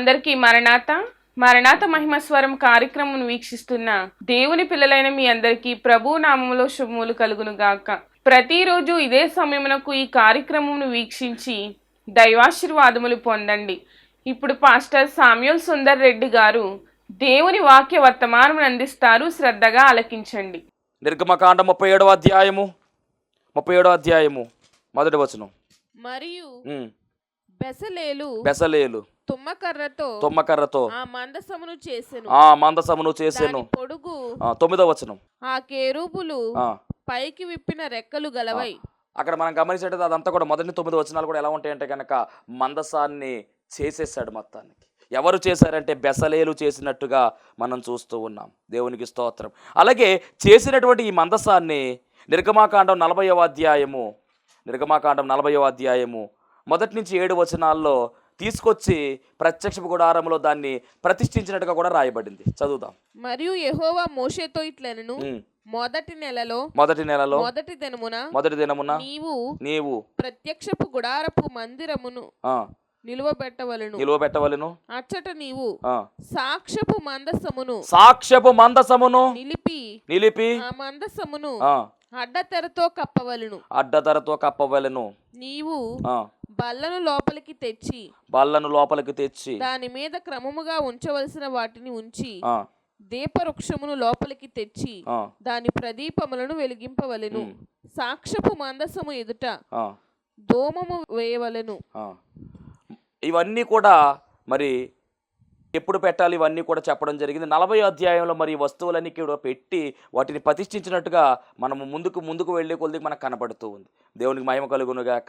అందరికీ మరణాత మరణాత మహిమస్వరం కార్యక్రమం వీక్షిస్తున్న దేవుని పిల్లలైన మీ అందరికీ ప్రభు నామములో శుభములు కలుగును గాక. ప్రతిరోజు ఇదే సమయమునకు ఈ కార్యక్రమమును వీక్షించి దైవాశీర్వాదములు పొందండి. ఇప్పుడు పాస్టర్ సామ్యూల్ సుందర్ రెడ్డి గారు దేవుని వాక్య వర్తమానం అందిస్తారు. శ్రద్ధగా ఆలకించండి. నిర్గమకాండం 37వ అధ్యాయము మొదటి వచనం. మరియు బెసలేలు తుమ్మకర్రతో ఆ మందసమును చేసెను. పొడుగు 9వ వచనం. ఆ కేరూబులు పైకి విప్పిన రెక్కలు గలవై. అక్కడ మనం గమనించేటది అదంతా కూడా మొదటి 9 వచనాలు కూడా ఎలా ఉంటాయంటే కనుక మందసాన్ని చేసేసాడు మొత్తానికి. ఎవరు చేశారంటే బెసలేలు చేసినట్టుగా మనం చూస్తూ ఉన్నాం. దేవునికి స్తోత్రం. అలాగే చేసినటువంటి ఈ మందసాన్ని నిర్గమాకాండం 40వ అధ్యాయము మొదటి నుంచి 7 వచనాల్లో తీసుకొచ్చి ప్రత్యక్ష గుడారంలో దాన్ని ప్రతిష్ఠించినట్టుగా కూడా రాయబడింది. చదువుదాం. మరియు యెహోవా మోషేతో ఇట్లనెను, మొదటి నెలలో మొదటి దినమున నీవు ప్రత్యక్షపు గుడారపు మందిరమును నిలువబెట్టవలెను. అచ్చట నీవు సాక్ష్యపు మందసమును నిలిపి ఆ మందసమును అడ్డతెరతో కప్పవలెను. నీవు బల్లను లోపలికి తెచ్చి దాని మీద క్రమముగా ఉంచవలసిన వాటిని ఉంచి దీపవృక్షమును లోపలికి తెచ్చి దాని ప్రదీపములను వెలిగింపవలెను. సాక్ష్యపు మందసము ఎదుట దోమము వేయవలెను. ఇవన్నీ కూడా మరి ఎప్పుడు పెట్టాలి ఇవన్నీ కూడా చెప్పడం జరిగింది. 40వ అధ్యాయంలో మరి వస్తువులన్నీ కూడా పెట్టి వాటిని ప్రతిష్ఠించినట్టుగా మనము ముందుకు వెళ్ళే కొద్దిగా మనకు కనపడుతూ ఉంది. దేవునికి మహిమ కలుగునుగాక.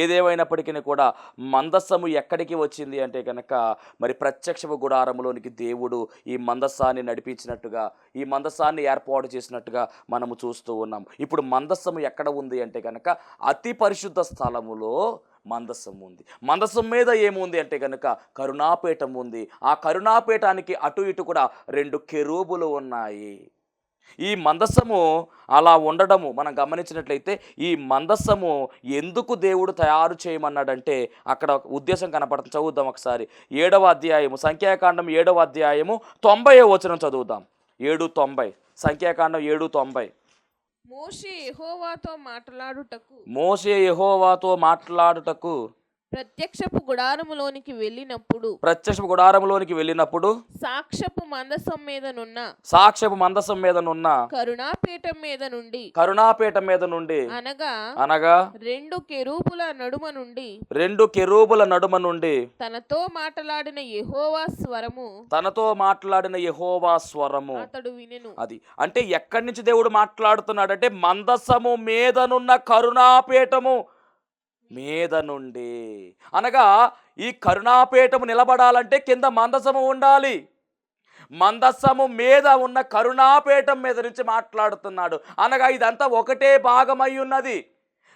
ఏదేమైనప్పటికీ కూడా మందస్సము ఎక్కడికి వచ్చింది అంటే కనుక మరి ప్రత్యక్ష గుడారములోనికి దేవుడు ఈ మందస్సాన్ని నడిపించినట్టుగా, ఈ మందస్సాన్ని ఏర్పాటు చేసినట్టుగా మనము చూస్తూ ఉన్నాం. ఇప్పుడు మందస్సము ఎక్కడ ఉంది అంటే కనుక అతి పరిశుద్ధ స్థలములో మందస్సం ఉంది. మందస్సం మీద ఏముంది అంటే కనుక కరుణాపీఠం ఉంది. ఆ కరుణాపీఠానికి అటు ఇటు కూడా 2 కెరూబులు ఉన్నాయి. ఈ మందస్సము అలా ఉండడము మనం గమనించినట్లయితే ఈ మందస్సము ఎందుకు దేవుడు తయారు చేయమన్నాడంటే అక్కడ ఉద్దేశం కనపడుతుంది. చదువుదాం ఒకసారి. 7వ అధ్యాయము సంఖ్యాకాండం 7వ అధ్యాయము 90వ వచనం చదువుదాం. 7:90 సంఖ్యాకాండం 7:90. మోషే యెహోవాతో మాట్లాడుటకు ప్రత్యక్షపు గుడారములోనికి వెళ్ళినప్పుడు సాక్ష్యపు మందసం మీదనున్న కరుణాపీఠం మీద నుండి అనగా 2 కెరూబుల నడుమ నుండి తనతో మాట్లాడిన యెహోవా స్వరము అతడు వినెను. అది అంటే ఎక్కడి నుంచి దేవుడు మాట్లాడుతున్నాడంటే మందసము మీదనున్న కరుణాపీఠము మీద నుండి. అనగా ఈ కరుణాపీఠము నిలబడాలంటే కింద మందసము ఉండాలి. మందసము మీద ఉన్న కరుణాపీఠం మీద నుంచి మాట్లాడుతున్నాడు. అనగా ఇదంతా ఒకటే భాగమై ఉన్నది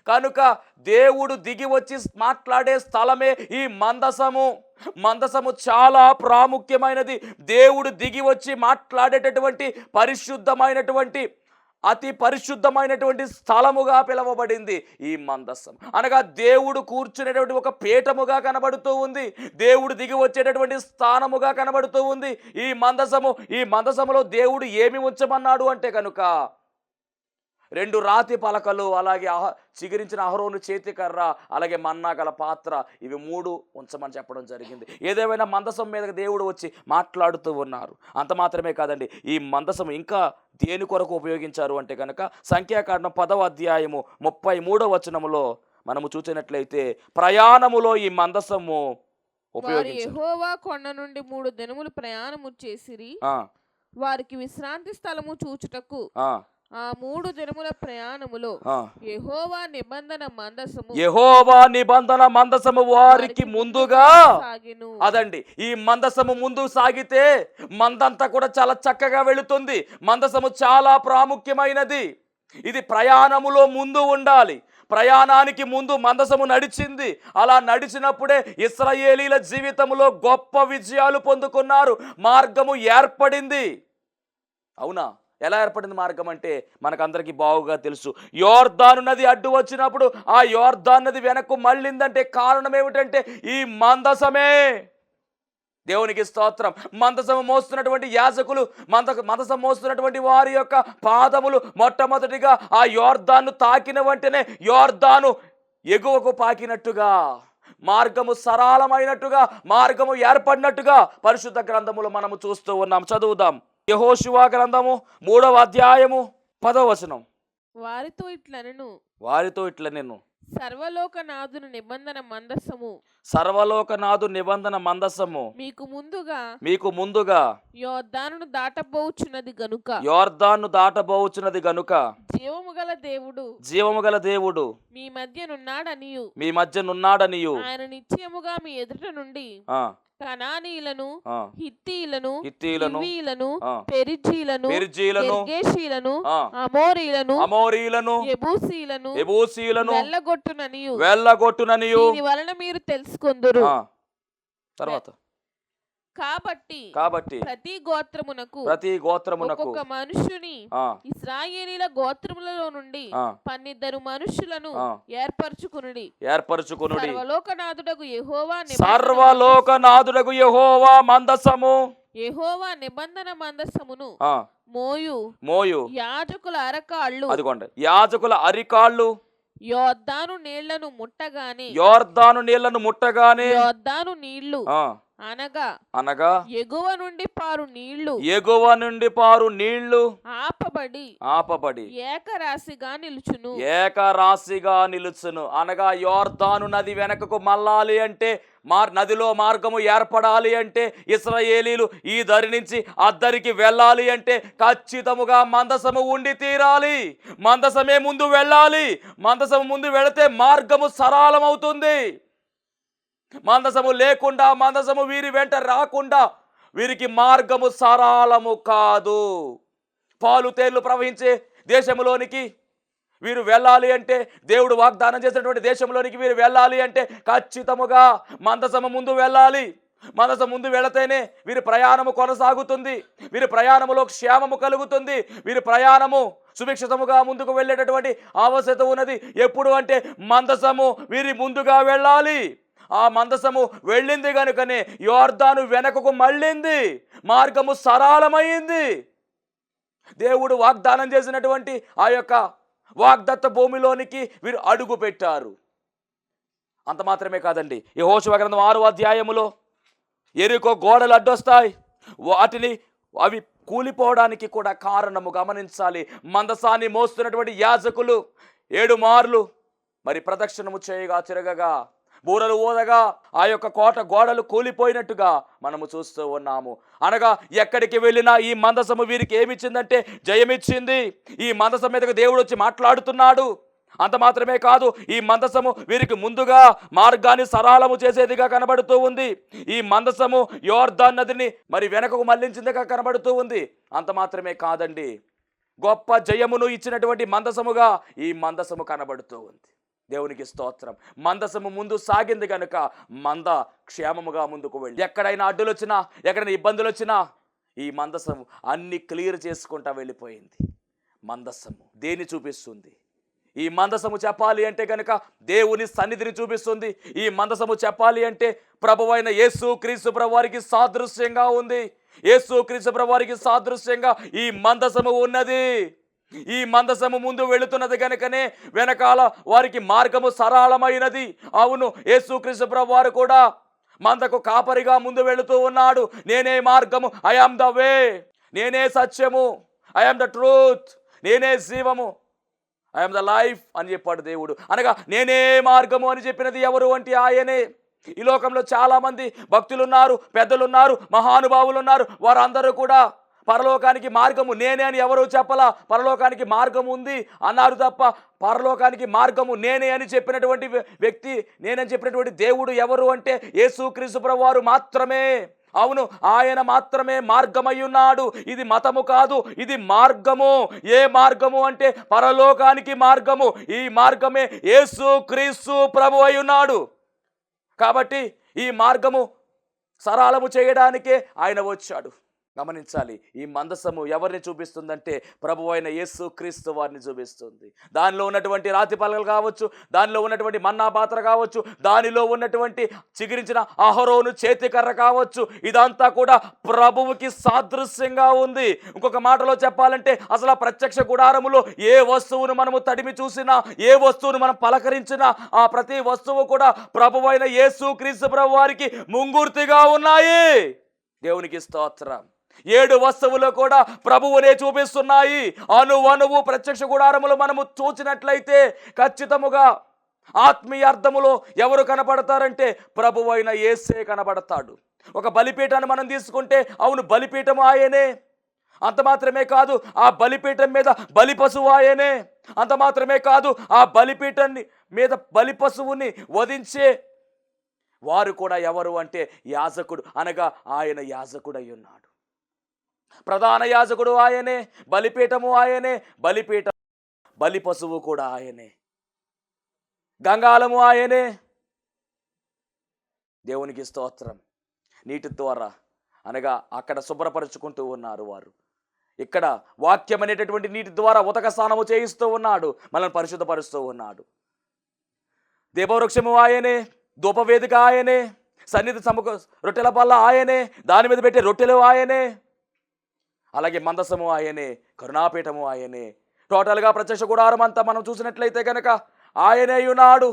కనుక దేవుడు దిగి వచ్చి మాట్లాడే స్థలమే ఈ మందసము. మందసము చాలా ప్రాముఖ్యమైనది. దేవుడు దిగి వచ్చి మాట్లాడేటటువంటి పరిశుద్ధమైనటువంటి అతి పరిశుద్ధమైనటువంటి స్థలముగా పిలువబడింది ఈ మందస్సం. అనగా దేవుడు కూర్చునేటువంటి ఒక పీఠముగా కనబడుతూ ఉంది. దేవుడు దిగి వచ్చేటటువంటి స్థానముగా కనబడుతూ ఉంది ఈ మందసము. ఈ మందసములో దేవుడు ఏమి ఉంచమన్నాడు అంటే కనుక 2 రాతి పలకలు, అలాగే చిగురించిన అహరోను చేతికర్ర, అలాగే మన్నా గల పాత్ర, ఇవి 3 ఉంచమని చెప్పడం జరిగింది. ఏదేమైనా మందసం మీద దేవుడు వచ్చి మాట్లాడుతూ ఉన్నారు. అంత మాత్రమే కాదండి, ఈ మందసం ఇంకా దేని కొరకు ఉపయోగించారు అంటే కనుక సంఖ్యాకాండం 10వ అధ్యాయము 33వ వచనములో మనము చూసినట్లయితే ప్రయాణములో ఈ మందసము ఉపయోగించారు. యెహోవా కొండ నుండి 3 దినములు ప్రయాణము చేసిరి. వారికి విశ్రాంతి స్థలము చూచుటకు ఆ 3 దినముల ప్రయాణములో యెహోవా నిబంధన మందసము వారికి ముందుగా సాగెను. అదండి, ఈ మందసము ముందు సాగితే మందంతా కూడా చాలా చక్కగా వెళుతుంది. మందసము చాలా ప్రాముఖ్యమైనది. ఇది ప్రయాణములో ముందు ఉండాలి. ప్రయాణానికి ముందు మందసము నడిచింది. అలా నడిచినప్పుడే ఇశ్రాయేలీల జీవితంలో గొప్ప విజయాలు పొందుకున్నారు. మార్గము ఏర్పడింది. అవునా? ఎలా ఏర్పడింది మార్గం అంటే మనకందరికీ బాగుగా తెలుసు. యోర్దాను నది అడ్డు వచ్చినప్పుడు ఆ యోర్దాను నది వెనక్కు మళ్ళిందంటే కారణం ఏమిటంటే ఈ మందసమే. దేవునికి స్తోత్రం. మందసము మోస్తున్నటువంటి యాజకులు, మందసం మోస్తున్నటువంటి వారి యొక్క పాదములు మొట్టమొదటిగా ఆ యోర్దాను తాకిన వెంటనే యోర్దాను ఎగువకు పాకినట్టుగా, మార్గము సరళమైనట్టుగా, మార్గము ఏర్పడినట్టుగా పరిశుద్ధ గ్రంథములో మనము చూస్తూ ఉన్నాం. చదువుదాం. యెహోషువ గ్రంథము 3వ అధ్యాయము 10వ వచనం. వారితో ఇట్లా నేను సర్వలోకనాథుని నిబంధన మందసము, సర్వలోకనాథు నిబంధన మందసము మీకు ముందుగా యోర్దానును దాటబోచున్నది గనుక జీవము గల దేవుడు మీ మధ్య నున్నాడనియు ఆయన నిశ్చయముగా మీ ఎదుట నుండి కనానీయులను, హిత్తీయులను, పెరిజీలను, గిర్గేషీయులను, అమోరీయులను, యెబూసీయులను వెళ్ళగొట్టుననియు దీని వలన మీరు తెలుసుకొందురు. తర్వాత కాబట్టి ప్రతి గోత్రమునకు ఒక్కొక్క మనుషుని ఇశ్రాయేలీల గోత్రములలో నుండి 12 మనుషులను ఏర్పరచుకునుడి. సర్వలోకనాథుడగు యెహోవా మందసము, యెహోవా నిబంధన మందసమును మోయు యాజకుల అరకాళ్ళు, అదిగోండి యాజకుల అరికాళ్ళు యోర్దాను నీళ్లను ముట్టగానే యోర్దాను నీళ్లు అనగా ఎగువ నుండి పారు నీళ్లు ఆపబడి ఏకరాశిగా నిలుచును. అనగా యోర్దాను నది వెనకకు మళ్ళాలి అంటే, నదిలో మార్గము ఏర్పడాలి అంటే, ఇశ్రాయేలీలు ఈ దరి నుంచి అద్దరికి వెళ్ళాలి అంటే ఖచ్చితముగా మందసము ఉండి తీరాలి. మందసమే ముందు వెళ్ళాలి. మందసము ముందు వెళితే మార్గము సరళమవుతుంది. మందసము లేకుండా, మందసము వీరి వెంట రాకుండా వీరికి మార్గము సరళము కాదు. పాలు తేళ్లు ప్రవహించే దేశంలోనికి వీరు వెళ్ళాలి అంటే, దేవుడు వాగ్దానం చేసినటువంటి దేశంలోనికి వీరు వెళ్ళాలి అంటే ఖచ్చితముగా మందసము ముందు వెళ్ళాలి. మందసం ముందు వెళితేనే వీరి ప్రయాణము కొనసాగుతుంది. వీరి ప్రయాణములో క్షేమము కలుగుతుంది. వీరి ప్రయాణము సుభిక్షితముగా ముందుకు వెళ్ళేటటువంటి ఆవశ్యకత ఉన్నది. ఎప్పుడు అంటే మందసము వీరి ముందుగా వెళ్ళాలి. ఆ మందసము వెళ్ళింది కనుకనే యోర్దాను వెనకకు మళ్ళింది, మార్గము సరళమైంది. దేవుడు వాగ్దానం చేసినటువంటి ఆ యొక్క వాగ్దత్త భూమిలోనికి వీరు అడుగు పెట్టారు. అంత మాత్రమే కాదండి, యెహోషువ గ్రంథం 6వ అధ్యాయములో యెరికో గోడలు అడ్డొస్తాయి. అవి కూలిపోవడానికి కూడా కారణము గమనించాలి. మందసాన్ని మోస్తున్నటువంటి యాజకులు 7 మార్లు మరి ప్రదక్షిణము చేయగా తిరగగా, బూరలు ఊదగా ఆ యొక్క కోట గోడలు కూలిపోయినట్టుగా మనము చూస్తూ ఉన్నాము. అనగా ఎక్కడికి వెళ్ళినా ఈ మందసము వీరికి ఏమిచ్చిందంటే జయమిచ్చింది. ఈ మందసం మీదకు దేవుడు వచ్చి మాట్లాడుతున్నాడు. అంత మాత్రమే కాదు, ఈ మందసము వీరికి ముందుగా మార్గాన్ని సరళము చేసేదిగా కనబడుతూ ఉంది. ఈ మందసము యోర్దాను నదిని మరి వెనకకు మళ్లించిందిగా కనబడుతూ ఉంది. అంత మాత్రమే కాదండి, గొప్ప జయమును ఇచ్చినటువంటి మందసముగా ఈ మందసము కనబడుతూ ఉంది. దేవునికి స్తోత్రం. మందసము ముందు సాగింది కనుక మంద క్షేమముగా ముందుకు వెళ్ళి, ఎక్కడైనా అడ్డులు వచ్చినా, ఎక్కడైనా ఇబ్బందులు వచ్చినా ఈ మందసము అన్ని క్లియర్ చేసుకుంటా వెళ్ళిపోయింది. మందసము దేన్ని చూపిస్తుంది? ఈ మందసము చెప్పాలి అంటే కనుక దేవుని సన్నిధిని చూపిస్తుంది. ఈ మందసము చెప్పాలి అంటే ప్రభువైన యేసు క్రీస్తు ప్రభువారికి సాదృశ్యంగా ఉంది. యేసు క్రీస్తు ప్రభువారికి సాదృశ్యంగా ఈ మందసము ఉన్నది. ఈ మందసము ముందు వెళుతున్నది కనుకనే వెనకాల వారికి మార్గము సరళమైనది. అవును, యేసుక్రీస్తు ప్రభువారు కూడా మందకు కాపరిగా ముందు వెళుతూ ఉన్నాడు. నేనే మార్గము, ఐ యామ్ ద వే, నేనే సత్యము, ఐ యామ్ ద ట్రూత్, నేనే జీవము, ఐ యామ్ ద లైఫ్ అని చెప్పాడు దేవుడు. అనగా నేనే మార్గము అని చెప్పినది ఎవరు అంటే ఆయనే. ఈ లోకంలో చాలామంది భక్తులున్నారు, పెద్దలున్నారు, మహానుభావులు ఉన్నారు. వారందరూ కూడా పరలోకానికి మార్గము నేనే అని ఎవరు చెప్పలా. పరలోకానికి మార్గము ఉంది అన్నారు తప్ప పరలోకానికి మార్గము నేనే అని చెప్పినటువంటి వ్యక్తి, నేనని చెప్పినటువంటి దేవుడు ఎవరు అంటే యేసుక్రీస్తు ప్రభువారు మాత్రమే. అవును, ఆయన మాత్రమే మార్గమై ఉన్నాడు. ఇది మతము కాదు, ఇది మార్గము. ఏ మార్గము అంటే పరలోకానికి మార్గము. ఈ మార్గమే యేసుక్రీస్తు ప్రభు అయి ఉన్నాడు. కాబట్టి ఈ మార్గము సరళము చేయడానికే ఆయన వచ్చాడు. గమనించాలి, ఈ మందసము ఎవరిని చూపిస్తుందంటే ప్రభు అయిన యేసు క్రీస్తు వారిని చూపిస్తుంది. దానిలో ఉన్నటువంటి రాతి పలకలు కావచ్చు, దానిలో ఉన్నటువంటి మన్నా పాత్ర కావచ్చు, దానిలో ఉన్నటువంటి చిగురించిన అహరోను చేతికర్ర కావచ్చు, ఇదంతా కూడా ప్రభువుకి సాదృశ్యంగా ఉంది. ఇంకొక మాటలో చెప్పాలంటే అసలు ఆ ప్రత్యక్ష గుడారములో ఏ వస్తువును మనము తడిమి చూసినా, ఏ వస్తువును మనం పలకరించినా, ఆ ప్రతి వస్తువు కూడా ప్రభువు అయిన యేసు క్రీస్తు ప్రభు వారికి ముంగుర్తిగా ఉన్నాయి. దేవునికి స్తోత్రం. 7 వస్తువులు కూడా ప్రభువునే చూపిస్తున్నాయి. అణువణువు ప్రత్యక్ష గుడారములు మనము చూసినట్లయితే ఖచ్చితముగా ఆత్మీయ అర్థములో ఎవరు కనపడతారంటే ప్రభువైన యేసే కనబడతాడు. ఒక బలిపీఠాన్ని మనం తీసుకుంటే అవును, బలిపీఠము ఆయనే. అంత మాత్రమే కాదు, ఆ బలిపీఠం మీద బలి పశువు ఆయనే. అంత మాత్రమే కాదు, ఆ బలిపీఠాన్ని మీద బలి పశువుని వధించే వారు కూడా ఎవరు అంటే యాజకుడు, అనగా ఆయన యాజకుడు అయి ఉన్నాడు. ప్రధాన యాజకుడు ఆయనే, బలిపీఠము ఆయనే, బలిపీఠం బలి పశువు కూడా ఆయనే, గంగాళము ఆయనే. దేవునికి స్తోత్రం. నీటి ద్వారా అనగా అక్కడ శుభ్రపరుచుకుంటూ ఉన్నారు వారు. ఇక్కడ వాక్యం అనేటటువంటి నీటి ద్వారా ఉతక స్నానము చేయిస్తూ ఉన్నాడు, మనల్ని పరిశుద్ధపరుస్తూ ఉన్నాడు. దీపవృక్షము ఆయనే, ధూపవేదిక ఆయనే, సన్నిధి సముఖ రొట్టెల బల్ల ఆయనే, దాని మీద పెట్టే రొట్టెలు ఆయనే, అలాగే మందసము ఆయనే, కరుణాపీఠము ఆయనే. టోటల్గా ప్రత్యక్ష గుడారం అంతా మనం చూసినట్లయితే కనుక ఆయనే ఉన్నాడు.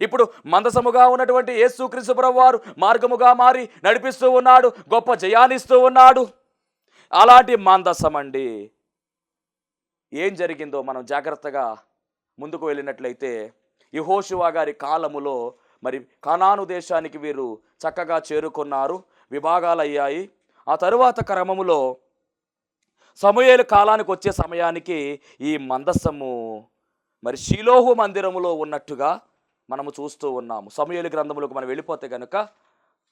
ఇప్పుడు మందసముగా ఉన్నటువంటి యేసుక్రీస్తు ప్రభువు వారు మార్గముగా మారి నడిపిస్తూ ఉన్నాడు, గొప్ప జయాన్నిస్తూ ఉన్నాడు. అలాంటి మందసం అండి. ఏం జరిగిందో మనం జాగ్రత్తగా ముందుకు వెళ్ళినట్లయితే యెహోషువ గారి కాలములో మరి కనాను దేశానికి వీరు చక్కగా చేరుకున్నారు, విభాగాలు అయ్యాయి. ఆ తరువాత క్రమములో సమూయేలు కాలానికి వచ్చే సమయానికి ఈ మందసము మరి షిలోహు మందిరములో ఉన్నట్టుగా మనము చూస్తూ ఉన్నాము. సమూయేలు గ్రంథములకు మనం వెళ్ళిపోతే కనుక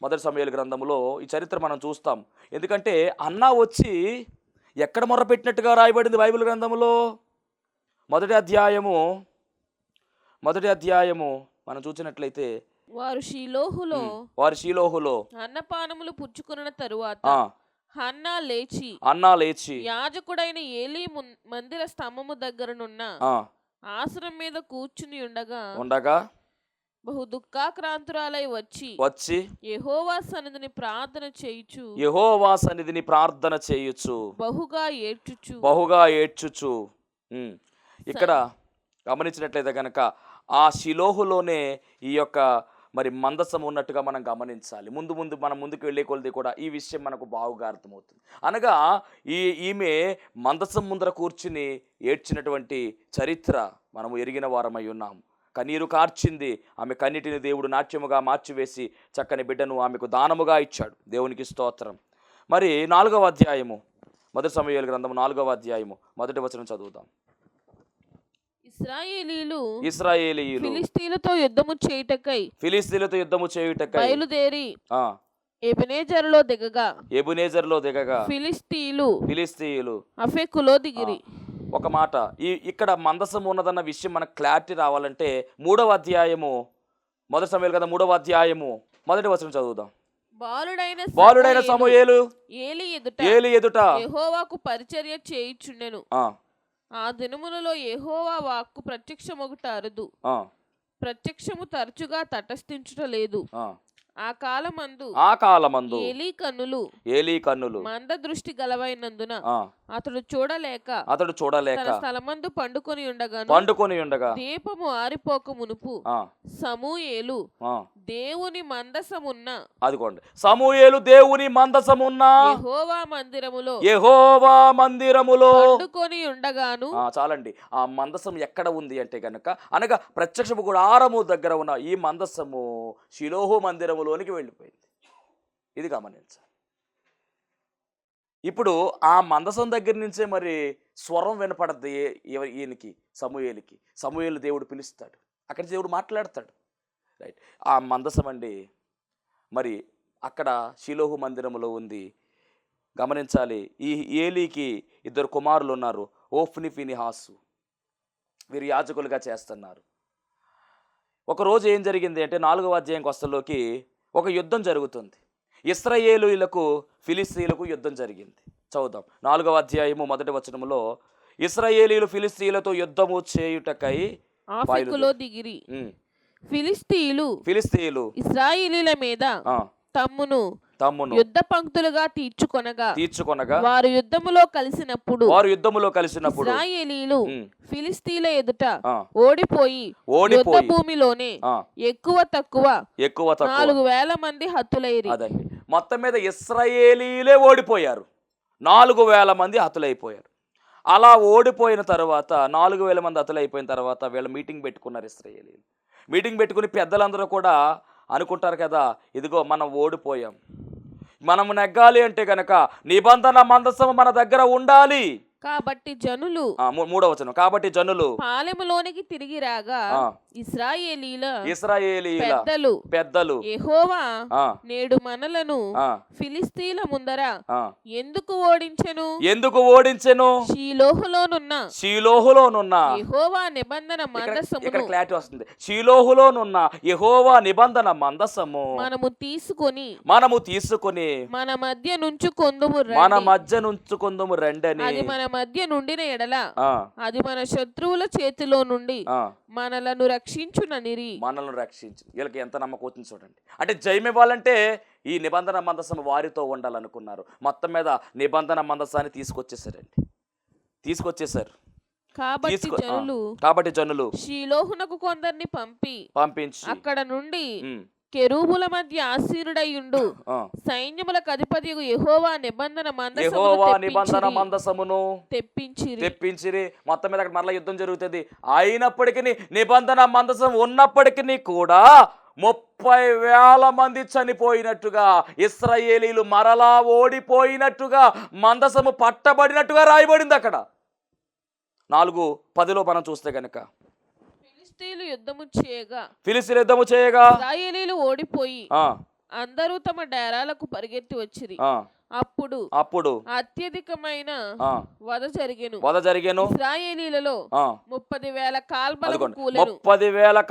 మొదటి సమూయేలు గ్రంథములో ఈ చరిత్ర మనం చూస్తాం. ఎందుకంటే అన్నా వచ్చి ఎక్కడ మొర్రపెట్టినట్టుగా రాయబడింది బైబిల్ గ్రంథములో. మొదటి అధ్యాయము మనం చూసినట్లయితే వారు షీలోహులో అన్నపానములు పుచ్చుకున్న తరువాత అన్నా లేచి యాజకుడైన ఏలీ మందిర స్తంభము దగ్గరనున్న ఆసనం మీద కూర్చుని ఉండగా బహు దుఃఖాక్రాంతురాలై వచ్చి యెహోవా సన్నిధిని ప్రార్థన చేయుచు బహుగా ఏడ్చుచు. ఇక్కడ గమనించినట్లయితే కనుక ఆ షిలోహులోనే ఈ యొక్క మరి మందసం ఉన్నట్టుగా మనం గమనించాలి. మనం ముందుకు వెళ్ళే కొలది కూడా ఈ విషయం మనకు బాగుగా అర్థమవుతుంది. అనగా ఈమె మందసం ముందర కూర్చుని ఏడ్చినటువంటి చరిత్ర మనము ఎరిగిన వారమై ఉన్నాము. కన్నీరు కార్చింది. ఆమె కన్నిటిని దేవుడు నాట్యముగా మార్చివేసి చక్కని బిడ్డను ఆమెకు దానముగా ఇచ్చాడు. దేవునికి స్తోత్రం. మరి 4వ అధ్యాయము, మొదటి సమూయేలు గ్రంథము 4వ అధ్యాయము 1వ వచనం చదువుదాం. ఇశ్రాయేలీయులు ఫిలిష్తీయులతో యుద్ధము చేయుటకై బయలుదేరి ఎబెనేజరులో దిగగా ఫిలిష్తీయులు అఫెకులో దిగిరి. ఒక మాట, ఇక్కడ మందసం ఉన్నదన్న విషయం మనకు క్లారిటీ రావాలంటే 3వ అధ్యాయము, మొదటి సమూయేలు కదా 3వ అధ్యాయము 1వ వచనం చదువుదాం. బాలుడైన సమూయేలు ఏలీ ఎదుట యెహోవాకు పరిచర్య చేయుచుండెను. ఆ దినములలో యెహోవా వాక్కు ప్రత్యక్షమగుట అరుదు, ప్రత్యక్షము తరచుగా తటస్థించుట లేదు. ఆ కాలమందు ఏలీ కన్నులు మంద దృష్టి గలవైనందున అతడు చూడలేక తన స్థలమందు పండుకొని ఉండగా దీపము ఆరిపోక మునుపు సమూయేలు దేవుని మందసమున్న యెహోవా మందిరములో పండుకొని ఉండగాను. చాలండి. ఆ మందసం ఎక్కడ ఉంది అంటే గనక అనగా ప్రత్యక్షపు గుడారము దగ్గర ఉన్న ఈ మందసము షిలోహు మందిరములోనికి వెళ్ళిపోయింది. ఇది గమనించాలి. ఇప్పుడు ఆ మందసం దగ్గర నుంచే మరి స్వరం వినపడద్ది ఈయనకి, సమూయేలు దేవుడు పిలుస్తాడు, అక్కడ దేవుడు మాట్లాడతాడు. రైట్. ఆ మందసం అండి మరి అక్కడ షిలోహు మందిరములో ఉంది. గమనించాలి. ఈ ఏలీకి 2 కుమారులు ఉన్నారు, ఓఫ్ని ఫినిహాసు. వీరు యాజకులుగా చేస్తున్నారు. ఒకరోజు ఏం జరిగింది అంటే 4వ అధ్యాయం వస్తలోకి ఒక యుద్ధం జరుగుతుంది. ఇశ్రాయేలీయులకు ఫిలిస్తీయులకు యుద్ధం జరిగింది. చదువుదాం 4వ అధ్యాయము 1వ వచనములో, ఇశ్రాయేలీయులు ఫిలిస్తీయులతో యుద్ధము చేయుటకై ఆఫెకులో దిగిరి. ఫిలిస్తీయులు ఇశ్రాయేలీల మీద తమ్మును యుద్ధ పంక్తులుగా తీర్చుకొనగా వారు యుద్ధములో కలిసినప్పుడు ఇశ్రాయేలీయులు ఫిలిస్తీయుల ఎదుట ఓడిపోయి యుద్ధ భూమిలోనే ఎక్కువ తక్కువ 4,000 మంది హతులైరి. అదండి, మొత్తం మీద ఇశ్రాయేలీయులే ఓడిపోయారు, 4,000 మంది హతులైపోయారు. అలా ఓడిపోయిన తర్వాత 4,000 మంది హతులైపోయిన తర్వాత వీళ్ళు మీటింగ్ పెట్టుకున్నారు. ఇశ్రాయేలీయులు మీటింగ్ పెట్టుకుని పెద్దలందరూ కూడా అనుకుంటారు కదా, ఇదిగో మనం ఓడిపోయాం, మనం నెగ్గాలి అంటే గనక నిబంధన మందసం మన దగ్గర ఉండాలి. కాబట్టి జనులు 3వ వచనం, కాబట్టి జనులు పాలెములోనికి తిరిగి రాగా ఇశ్రాయేలీయుల పెద్దలు యెహోవా నేడు మనలను ఫిలిస్తీయుల ముందర ఎందుకు ఓడించెను షీలోహులోనున్న యెహోవా నిబంధన మందసమును. ఇక్కడ క్లారిటీ వస్తుంది. షీలోహులోనున్న యెహోవా నిబంధన మందసము మనము తీసుకొని మన మధ్య నుంచుకొందుము రండని. అది మన మధ్య నుండిన ఎడల అది మన శత్రువుల చేతిలో నుండి మనలను రక్షించుననిరి. మనల్ని రక్షించు. వీళ్ళకి ఎంత నమ్మకం వచ్చింది చూడండి. అంటే జయం ఇవ్వాలంటే ఈ నిబంధన మందసం వారితో ఉండాలనుకున్నారు. మొత్తం మీద నిబంధన మందసాన్ని తీసుకొచ్చేసారు. కాబట్టి జనులు షీలోహునకు కొందరిని పంపించి అక్కడ నుండి కెరూబుల మధ్య ఆసీనుడయ్యుండు సైన్యములకు అధిపతియగు యెహోవా నిబంధన మందసమును తెప్పించిరి. మొత్తం మీద అక్కడ మరలా యుద్ధం జరుగుతుంది. అయినప్పటికీ నిబంధన మందసం ఉన్నప్పటికీ కూడా 30,000 మంది చనిపోయినట్టుగా, ఇశ్రాయేలీలు మరలా ఓడిపోయినట్టుగా, మందసము పట్టబడినట్టుగా రాయబడింది అక్కడ. 4:10 మనం చూస్తే కనుక ఫిలిస్తీయులు యుద్ధము చేయగా ఇశ్రాయేలీయులు ఓడిపోయి అందరూ తమ డేరాలకు పరిగెత్తి వచ్చిరి. అప్పుడు అత్యధికమైన వధ జరిగెను. ఇశ్రాయేలీయులలో 30,000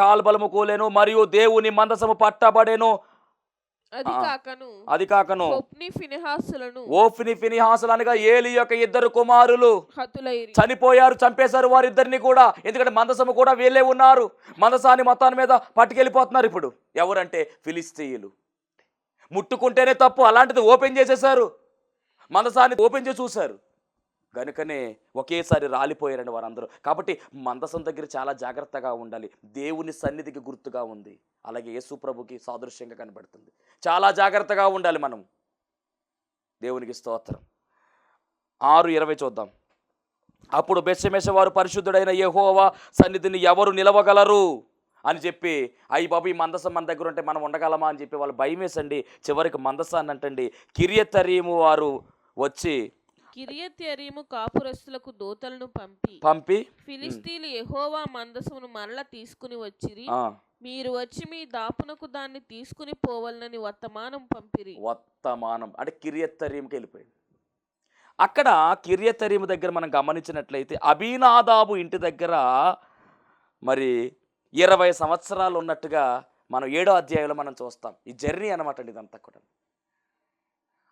కాల్బలము కూలెను మరియు దేవుని మందసము పట్టబడెను. అది కాకను ఓఫ్ని ఫినిహాసులు అనగా ఏలి యొక్క 2 కుమారులు చనిపోయారు, చంపేశారు వారిద్దరిని కూడా. ఎందుకంటే మందసము కూడా వీళ్ళే ఉన్నారు. మందసాన్ని మొత్తాన్ని మీద పట్టుకెళ్ళిపోతున్నారు. ఇప్పుడు ఎవరంటే ఫిలిస్తీయులు. ముట్టుకుంటేనే తప్పు, అలాంటిది ఓపెన్ చేసేశారు. మందసాన్ని ఓపెన్ చేసి చూశారు గనుకనే ఒకేసారి రాలిపోయారండి వారందరూ. కాబట్టి మందసం దగ్గర చాలా జాగ్రత్తగా ఉండాలి. దేవుని సన్నిధికి గుర్తుగా ఉంది, అలాగే యేసు ప్రభుకి సాదృశ్యంగా కనబడుతుంది. చాలా జాగ్రత్తగా ఉండాలి మనం. దేవునికి స్తోత్రం. 6:20 చూద్దాం. అప్పుడు బెత్షెమెష వారు పరిశుద్ధుడైన యెహోవా సన్నిధిని ఎవరు నిలవగలరు అని చెప్పి, అయ్యి బాబు ఈ మందసం మన దగ్గర ఉంటే మనం ఉండగలమా అని చెప్పి వాళ్ళు భయం వేసండి. చివరికి మందసాన్ని అంటండి కిరియతరీము వారు వచ్చి కిరియతరీము కాపురస్తులకు దూతలను పంపి ఫిలిస్తీయులు యెహోవా మందసమును మరల తీసుకుని వచ్చిరి. మీరు వచ్చి మీ దాపునకు దాన్ని తీసుకుని పోవాలని వర్తమానం పంపిరి. వర్తమానం అంటే కిరియతరీముకి వెళ్ళిపోయింది. అక్కడ కిరియతరీము దగ్గర మనం గమనించినట్లయితే అబీనాదాబు ఇంటి దగ్గర మరి 20 సంవత్సరాలు ఉన్నట్టుగా మనం 7వ అధ్యాయంలో మనం చూస్తాం. ఈ జర్నీ అనమాట ఇదంతా కూడా.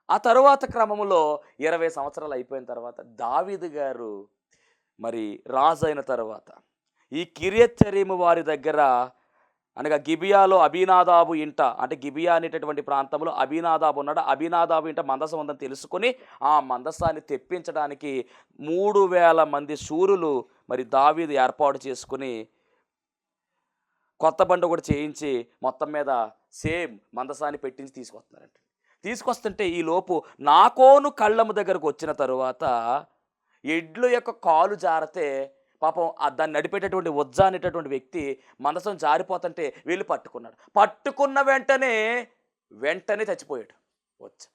ఆ తరువాత క్రమంలో 20 సంవత్సరాలు అయిపోయిన తర్వాత దావీదు గారు మరి రాజు అయిన తర్వాత ఈ కిరియతరీము వారి దగ్గర అనగా గిబియాలో అబీనాదాబు ఇంట, అంటే గిబియా అనేటటువంటి ప్రాంతంలో అబీనాదాబు ఉన్నాడు. అబీనాదాబు ఇంట మందసం ఉందని తెలుసుకొని ఆ మందసాన్ని తెప్పించడానికి 3,000 మంది శూరులు మరి దావీదు ఏర్పాటు చేసుకుని కొత్త బండ కూడా చేయించి మొత్తం మీద సేమ్ మందసాన్ని పెట్టించి తీసుకొస్తున్నారంట. తీసుకొస్తుంటే ఈలోపు నాకోను కళ్ళము దగ్గరకు వచ్చిన తరువాత ఎడ్ల యొక్క కాలు జారితే పాపం దాన్ని నడిపేటటువంటి ఉజ్జా అనేటటువంటి వ్యక్తి మందసం జారిపోతుంటే వీళ్ళు పట్టుకున్నాడు. పట్టుకున్న వెంటనే చచ్చిపోయాడు. వచ్చా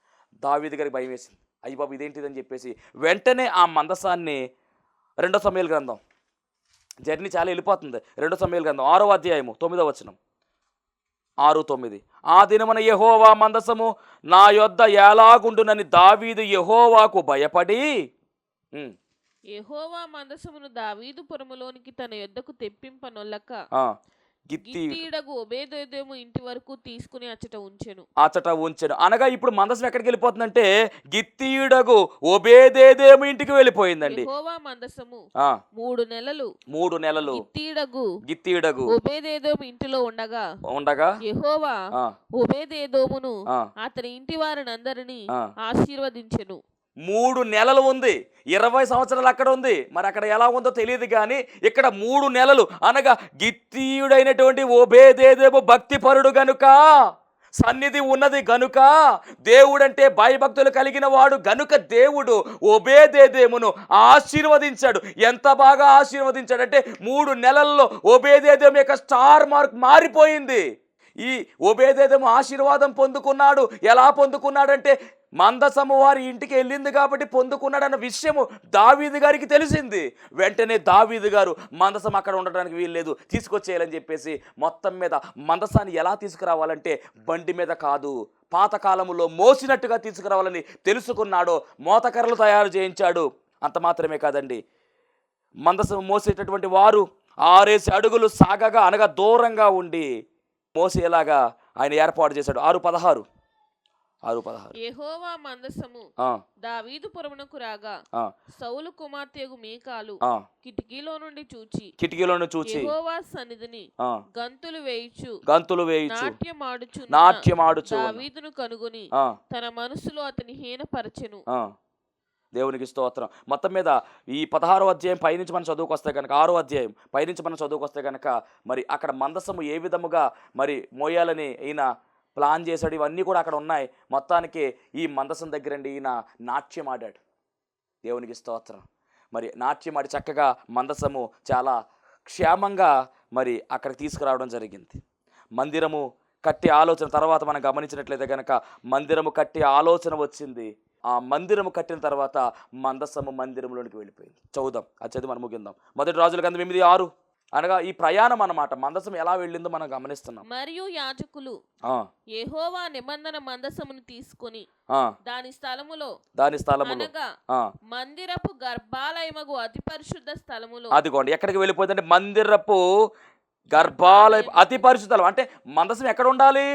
దావీదు గారికి భయం వేసింది. అయ్యి బాబు ఇదేంటిదని చెప్పేసి వెంటనే ఆ మందసాన్ని 2 సమూయేలు గ్రంథం, జర్నీ చాలా వెళ్ళిపోతుంది. 2 సమూయేలు గ్రంథం 6వ అధ్యాయము 9వ వచనం, 6:9. ఆ దినమున యెహోవా మందసము నా యొద్ద ఎలాగుండునని దావీదు యెహోవాకు భయపడి యెహోవా మందసమును దావీదు పురములోనికి తన యొద్దకు తెప్పింపనొల్లక గిత్తీయుడగు ఒబేదెదోము ఇంటి వరకు తీసుకుని అచట ఉంచెను. అనగా ఇప్పుడు మందసం ఎక్కడికి వెళ్ళిపోతుందంటే గిత్తీయుడగు ఒబేదెదోము ఇంటికి వెళ్ళిపోయిందండి. యెహోవా మందసము 3 నెలలు గిత్తీయుడగు ఒబేదెదోము ఇంటిలో ఉండగా యెహోవా ఒబేదెదోమును అతని ఇంటి వారినందరినీ ఆశీర్వదించెను. 3 నెలలు ఉంది, 20 సంవత్సరాలు అక్కడ ఉంది. మరి అక్కడ ఎలా ఉందో తెలియదు కానీ ఇక్కడ 3 నెలలు అనగా గిత్తీయుడైనటువంటి ఒబేదెదోము భక్తిపరుడు గనుక, సన్నిధి ఉన్నది గనుక, దేవుడంటే భయభక్తులు కలిగిన వాడు గనుక దేవుడు ఒబేదెదోమును ఆశీర్వదించాడు. ఎంత బాగా ఆశీర్వదించాడంటే 3 నెలల్లో ఒబేదెదోము యొక్క స్టార్ మార్క్ మారిపోయింది. ఈ ఒబేదెదోము ఆశీర్వాదం పొందుకున్నాడు. ఎలా పొందుకున్నాడంటే మందసము వారి ఇంటికి వెళ్ళింది కాబట్టి పొందుకున్నాడన్న విషయము దావీదు గారికి తెలిసింది. వెంటనే దావీదు గారు మందసం అక్కడ ఉండడానికి వీల్లేదు, తీసుకొచ్చేయాలని చెప్పేసి మొత్తం మీద మందసాన్ని ఎలా తీసుకురావాలంటే బండి మీద కాదు, పాతకాలంలో మోసినట్టుగా తీసుకురావాలని తెలుసుకున్నాడో మోతకర్రలు తయారు చేయించాడు. అంత మాత్రమే కాదండి, మందసం మోసేటటువంటి వారు 6 అడుగులు సాగగా అనగా దూరంగా ఉండి మోసేలాగా ఆయన ఏర్పాటు చేశాడు. 6:16 యెహోవా మందసము దావీదుపురమునకు రాగా సౌలు కుమార్తెయగు మీకాలు కిటికీలో నుండి చూచి యెహోవా సన్నిధిని గంతులు వేయుచు నాట్యమాడుచు దావీదును కనుగొని తన మనసులో అతని హీనపరచెను. దేవునికి స్తోత్రం. మొత్తం మీద ఈ 16వ అధ్యాయం పైనుంచి మనం చదువుకొస్తే కనుక, 6వ అధ్యాయం పైనుంచి మనం చదువుకొస్తే కనుక మరి అక్కడ మందసము ఏ విధముగా మరి మోయాలని ఈయన ప్లాన్ చేశాడు, ఇవన్నీ కూడా అక్కడ ఉన్నాయి. మొత్తానికి ఈ మందసం దగ్గరండి ఈయన నాట్యం ఆడాడు. దేవునికి స్తోత్రం. మరి నాట్యం ఆడి చక్కగా మందసము చాలా క్షేమంగా మరి అక్కడికి తీసుకురావడం జరిగింది. మందిరము కట్టే ఆలోచన తర్వాత మనం గమనించినట్లయితే కనుక మందిరము కట్టే ఆలోచన వచ్చింది. ఆ మందిరము కట్టిన తర్వాత మందసము మందిరంలోనికి వెళ్ళిపోయింది. చదువుదాం, అది చదివి మనం ముగిందాం. 1 రాజుల గ్రంథం 8:6 అనగా ఈ ప్రయాణం అన్నమాట. మందసం ఎలా వెళ్ళిందో మనం గమనిస్తున్నాం. మరియు యాజకులు యెహోవా నిబంధన మందసమును తీసుకొని దాని స్థలములో అనగా మందిరపు గర్భాలయమగు అతి పరిశుద్ధ స్థలములో, అదిగోండి ఎక్కడికి వెళ్ళిపోయిందంటే మందిరపు గర్భాలయం అతి పరిశుద్ధ స్థలం. అంటే మందసం ఎక్కడ ఉండాలి?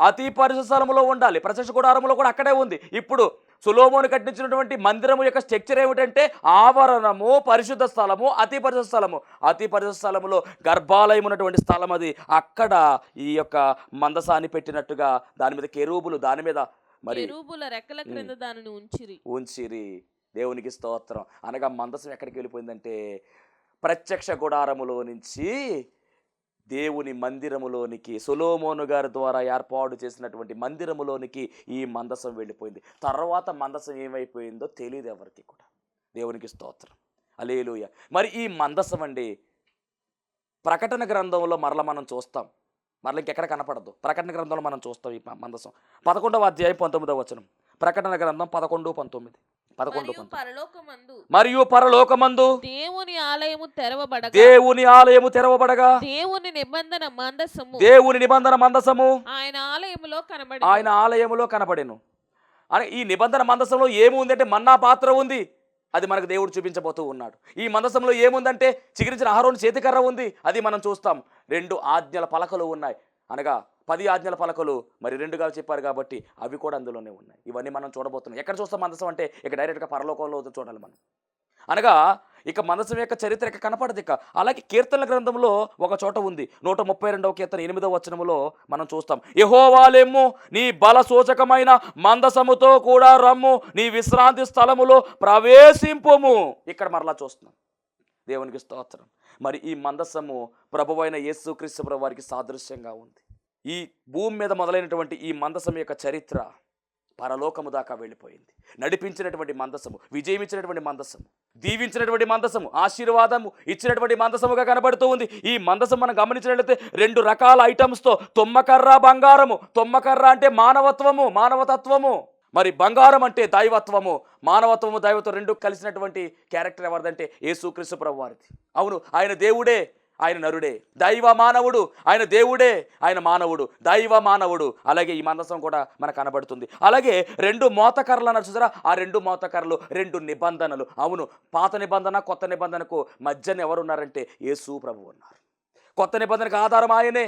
అతి పరిశుద్ధ స్థలంలో ఉండాలి. ప్రత్యక్ష గుడారంలో కూడా అక్కడే ఉంది. ఇప్పుడు సొలొమోను కట్టించినటువంటి మందిరము యొక్క స్ట్రక్చర్ ఏమిటంటే ఆవరణము, పరిశుద్ధ స్థలము, అతి పరిశుద్ధ స్థలము. అతి పరిశుద్ధ స్థలములో గర్భాలయం ఉన్నటువంటి స్థలం అది. అక్కడ ఈ యొక్క మందసాన్ని పెట్టినట్టుగా దాని మీద కెరూబులు, దాని మీద మరి కెరూబుల రెక్కల క్రింద దానిని ఉంచిరి. దేవునికి స్తోత్రం. అనగా మందసం ఎక్కడికి వెళ్ళిపోయిందంటే ప్రత్యక్ష గుడారములో నుంచి దేవుని మందిరములోనికి, సొలొమోను గారి ద్వారా ఏర్పాటు చేసినటువంటి మందిరములోనికి ఈ మందసం వెళ్ళిపోయింది. తర్వాత మందసం ఏమైపోయిందో తెలియదు ఎవరికి కూడా. దేవునికి స్తోత్రం. హల్లెలూయా. మరి ఈ మందసం అండి ప్రకటన గ్రంథంలో మరల మనం చూస్తాం. మరల ఇంకెక్కడ కనపడదు. ప్రకటన గ్రంథంలో మనం చూస్తాం ఈ మందసం. 11వ అధ్యాయం 19వ వచనం. ప్రకటన గ్రంథం 11:19. మరియు పరలోకమందు దేవుని ఆలయము తెరవబడగా దేవుని నిబంధన మందసము ఆయన ఆలయములో కనబడెను. అని ఈ నిబంధన మందసంలో ఏముంది అంటే మన్నా పాత్ర ఉంది. అది మనకు దేవుడు చూపించబోతూ ఉన్నాడు. ఈ మందసంలో ఏముందంటే చిగురించిన అహరోను చేతికర్ర ఉంది. అది మనం చూస్తాం. 2 ఆజ్ఞల పలకలు ఉన్నాయి. అనగా 10 ఆజ్ఞల పలకలు మరి 2గా చెప్పారు కాబట్టి అవి కూడా అందులోనే ఉన్నాయి. ఇవన్నీ మనం చూడబోతున్నాం. ఎక్కడ చూస్తాం మందసం అంటే ఇక డైరెక్ట్గా పరలోకంలో చూడాలి మనం. అనగా ఇక మనసు యొక్క చరిత్ర ఇక కనపడదు. ఇక అలాగే కీర్తనల గ్రంథంలో ఒక చోట ఉంది. 132వ కీర్తన 8వ వచనములో మనం చూస్తాం, యెహోవాలేమో నీ బల సూచకమైన మందసముతో కూడా రమ్ము, నీ విశ్రాంతి స్థలములో ప్రవేశింపుము. ఇక్కడ మరలా చూస్తున్నాం. దేవునికి స్తోత్రం. మరి ఈ మందసము ప్రభువైన యేసుక్రీస్తు ప్రభు వారికి సాదృశ్యంగా ఉంది. ఈ భూమి మీద మొదలైనటువంటి ఈ మందసం యొక్క చరిత్ర పరలోకము దాకా వెళ్ళిపోయింది. నడిపించినటువంటి మందసము, విజయం ఇచ్చినటువంటి మందసము, దీవించినటువంటి మందసము, ఆశీర్వాదము ఇచ్చినటువంటి మందసముగా కనబడుతూ ఉంది. ఈ మందసం మనం గమనించినట్లయితే 2 రకాల ఐటమ్స్తో, తొమ్మకర్ర, బంగారము. తొమ్మకర్ర అంటే మానవతత్వము. మరి బంగారం అంటే దైవత్వము. మానవత్వము, దైవత్వం 2 కలిసినటువంటి క్యారెక్టర్ ఎవరిదంటే యేసుక్రీస్తు ప్రభు వారిది. అవును, ఆయన దేవుడే, ఆయన నరుడే. దైవ మానవుడు, ఆయన దేవుడే, ఆయన మానవుడు, దైవ మానవుడు. అలాగే ఈ మందసం కూడా మనకు కనబడుతుంది. అలాగే 2 మోతకర్రలు అన్నారు చూసారా, ఆ 2 మోతకర్రలు 2 నిబంధనలు. అవును, పాత నిబంధన కొత్త నిబంధనకు మధ్యన ఎవరు ఉన్నారంటే యేసు ప్రభు ఉన్నారు. కొత్త నిబంధనకు ఆధారం ఆయనే.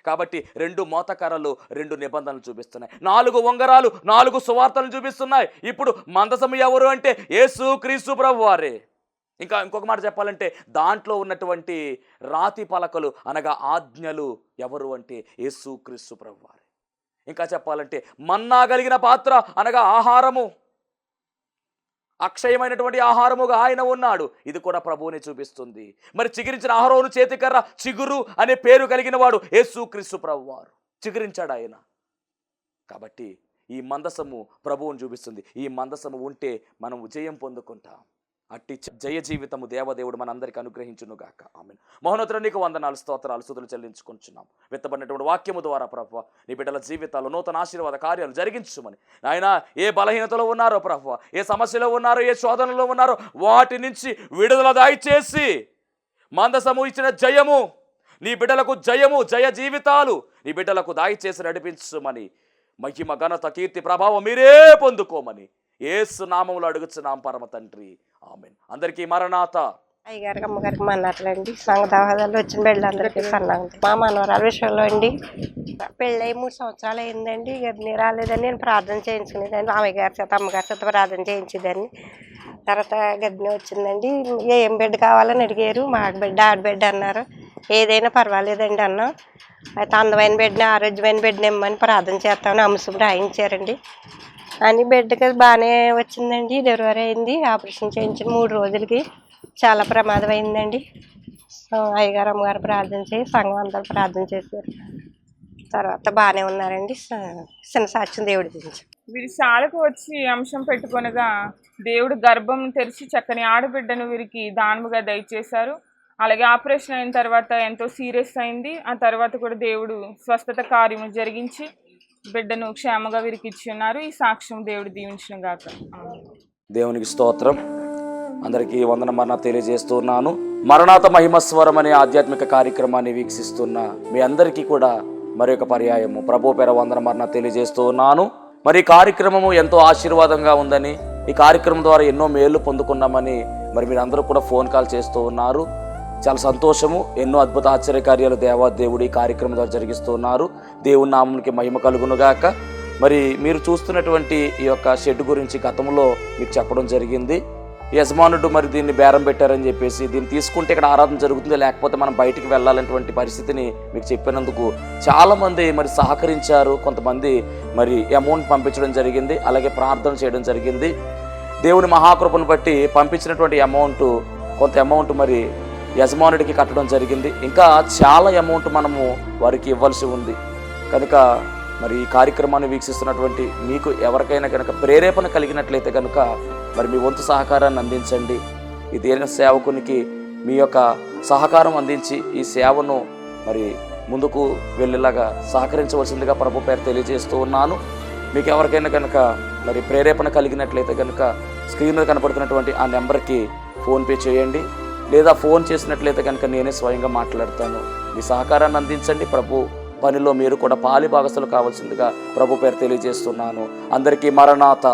కాబట్టి 2 మోతకర్రలు 2 నిబంధనలు చూపిస్తున్నాయి, 4 ఉంగరాలు 4 సువార్తలను చూపిస్తున్నాయి. ఇప్పుడు మందసము ఎవరు అంటే యేసు క్రీస్తు ప్రభు వారే. ఇంకొక మాట చెప్పాలంటే దాంట్లో ఉన్నటువంటి రాతి పలకలు అనగా ఆజ్ఞలు ఎవరు అంటే యేసు క్రీస్తు ప్రభు వారే. ఇంకా చెప్పాలంటే మన్నా కలిగిన పాత్ర అనగా ఆహారము, అక్షయమైనటువంటి ఆహారముగా ఆయన ఉన్నాడు. ఇది కూడా ప్రభువుని చూపిస్తుంది. మరి చిగురించిన అహరోను చేతికర్ర చిగురు అనే పేరు కలిగిన వాడు యేసుక్రీస్తు ప్రభువారు. చిగురించాడు ఆయన. కాబట్టి ఈ మందసము ప్రభువుని చూపిస్తుంది. ఈ మందసము ఉంటే మనం విజయం పొందుకుంటాం. అట్టి జయ జీవితము దేవదేవుడు మనందరికీ అనుగ్రహించును గాక. ఆమేన్. మహోన్నతుడా నీకు వందనాలు, స్తోత్రాలు, స్తుతులు చెల్లించుకుంటున్నాం. విత్తబడినటువంటి వాక్యము ద్వారా ప్రభువా నీ బిడ్డల జీవితాల్లో నూతన ఆశీర్వాద కార్యాలు జరిగించుమని. ఆయన ఏ బలహీనతలో ఉన్నారో ప్రభువా, ఏ సమస్యలో ఉన్నారో, ఏ శోధనలో ఉన్నారో వాటి నుంచి విడుదల దయచేసి మందసము ఇచ్చిన జయము, నీ బిడ్డలకు జయము, జయ జీవితాలు నీ బిడ్డలకు దయచేసి నడిపించుమని, మహిమ ఘనత కీర్తి ప్రభావం మీరే పొందుకోమని యేసు నామములో అడుగుచున్నాం పరమ తండ్రి. ఆమేన్. అందరికీ మరణాత. అయ్యగారికి అమ్మగారికి మన్నట్లండి. సంఘ దవాదాలు వచ్చిన బిడ్డలందరికీ సన్నాండి. మా మనవరాల విషయంలో అండి, పెళ్ళై 3 సంవత్సరాలు అయిందండి. గర్భిణీ రాలేదని నేను ప్రార్థన చేయించుకునేదాన్ని. మామయ్య గారి చేత అమ్మగారి చేత ప్రార్థన చేయించేదాన్ని. తర్వాత గర్భిణీ వచ్చిందండి. ఏం బిడ్డ కావాలని అడిగారు. మాకు బిడ్డ ఆడబిడ్డ అన్నారు. ఏదైనా పర్వాలేదండి అన్నాం. అయితే అందమైన బిడ్డని, ఆరోగ్యమైన బిడ్డని ఇమ్మని ప్రార్థన చేస్తామని అంశం రాయించారండి. అని బిడ్డకి బాగానే వచ్చిందండి. డెలివరీ అయింది. ఆపరేషన్ చేయించిన 3 రోజులకి చాలా ప్రమాదం అయిందండి. అయ్యగారు అమ్మగారు ప్రార్థన చేసి సంఘం అందరూ ప్రార్థన చేశారు. తర్వాత బాగానే ఉన్నారండి. చిన్న సాక్ష్యం దేవుడి గురించి. వీరి శాలకు వచ్చి అంశం పెట్టుకొనగా దేవుడు గర్భం తెరిచి చక్కని ఆడబిడ్డను వీరికి దానముగా దయచేశారు. అలాగే ఆపరేషన్ అయిన తర్వాత ఎంతో సీరియస్ అయింది. ఆ తర్వాత కూడా దేవుడు స్వస్థత కార్యము జరిగించి బిడ్డను క్షేమంగా వీరికి ఇచ్చి ఉన్నారు. ఈ సాక్ష్యం దేవుడు దీవించును గాక. దేవునికి స్తోత్రం. అందరికీ వందనమన్న తెలియజేస్తున్నాను. మరణాత మహిమస్వరం అనే ఆధ్యాత్మిక కార్యక్రమాన్ని వీక్షిస్తున్న మీ అందరికీ కూడా మరొక పర్యాయము ప్రభు పేర వందనమన్న తెలియజేస్తూ ఉన్నాను. మరి ఈ కార్యక్రమము ఎంతో ఆశీర్వాదంగా ఉందని, ఈ కార్యక్రమం ద్వారా ఎన్నో మేలు పొందుకున్నామని మరి మీరందరూ కూడా ఫోన్ కాల్ చేస్తూ ఉన్నారు. చాలా సంతోషము. ఎన్నో అద్భుత ఆశ్చర్యకార్యాలు దేవాదేవుడు ఈ కార్యక్రమం ద్వారా జరిగిస్తూ ఉన్నారు. దేవుని నామమునికి మహిమ కలుగునుగాక. మరి మీరు చూస్తున్నటువంటి ఈ యొక్క షెడ్ గురించి గతంలో మీకు చెప్పడం జరిగింది. యజమానుడు మరి దీన్ని బేరం పెట్టారని చెప్పేసి, దీన్ని తీసుకుంటే ఇక్కడ ఆరాధన జరుగుతుంది, లేకపోతే మనం బయటికి వెళ్ళాలనేటువంటి పరిస్థితిని మీకు చెప్పినందుకు చాలామంది మరి సహకరించారు. కొంతమంది మరి అమౌంట్ పంపించడం జరిగింది, అలాగే ప్రార్థన చేయడం జరిగింది. దేవుని మహాకృపను బట్టి పంపించినటువంటి కొంత అమౌంట్ మరి యజమానుడికి కట్టడం జరిగింది. ఇంకా చాలా అమౌంట్ మనము వారికి ఇవ్వాల్సి ఉంది. కనుక మరి ఈ కార్యక్రమాన్ని వీక్షిస్తున్నటువంటి మీకు ఎవరికైనా కనుక ప్రేరేపణ కలిగినట్లయితే కనుక మరి మీ వంతు సహకారాన్ని అందించండి. ఈ దేని సేవకునికి మీ యొక్క సహకారం అందించి ఈ సేవను మరి ముందుకు వెళ్ళేలాగా సహకరించవలసిందిగా ప్రభు పేరు తెలియజేస్తూ ఉన్నాను. మీకు ఎవరికైనా కనుక మరి ప్రేరేపణ కలిగినట్లయితే కనుక స్క్రీన్ మీద కనపడుతున్నటువంటి ఆ నెంబర్కి ఫోన్పే చేయండి, లేదా ఫోన్ చేసినట్లయితే కనుక నేనే స్వయంగా మాట్లాడతాను. మీ సహకారాన్ని అందించండి. ప్రభు పనిలో మీరు కూడా పాలి భాగస్తులు కావాల్సిందిగా ప్రభు పేరు తెలియజేస్తున్నాను. అందరికీ మరణాత.